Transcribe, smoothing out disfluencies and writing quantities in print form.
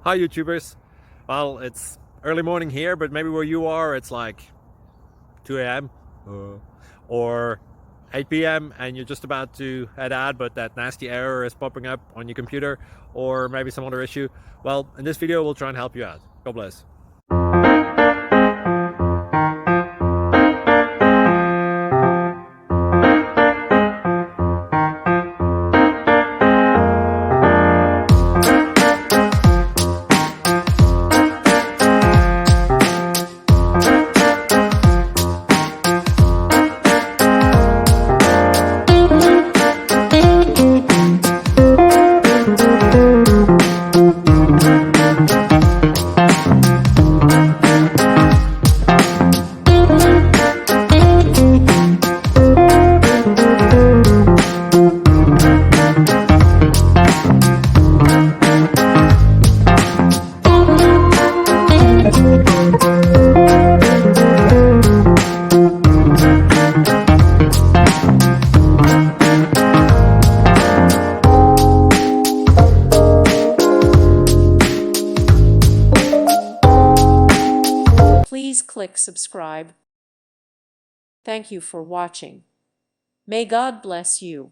Hi YouTubers. Well, it's early morning here, but maybe where you are it's like 2 a.m. Or 8 p.m. and you're just about to head out, but that nasty error is popping up on your computer, or maybe some other issue. Well, in this video we'll try and help you out. God bless. Please click subscribe. Thank you for watching. May God bless you.